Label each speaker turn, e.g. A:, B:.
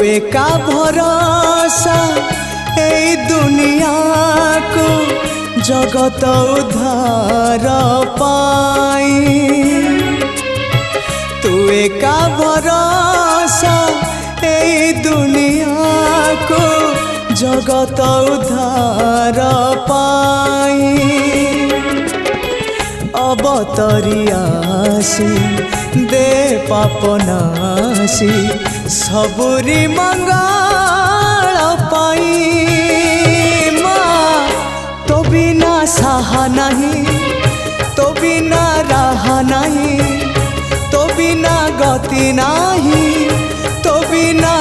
A: एका भरोसा ए दुनिया को जगत उद्धार पाई। तू एका भरोसा ए दुनिया को जगत उद्धार पाई। अवतरी आसी दे पापनासी सबुरी मंगल पाई। माँ तो बिना साहा नहीं, तो बिना राह नहीं, तो बिना गति नहीं, तो बिना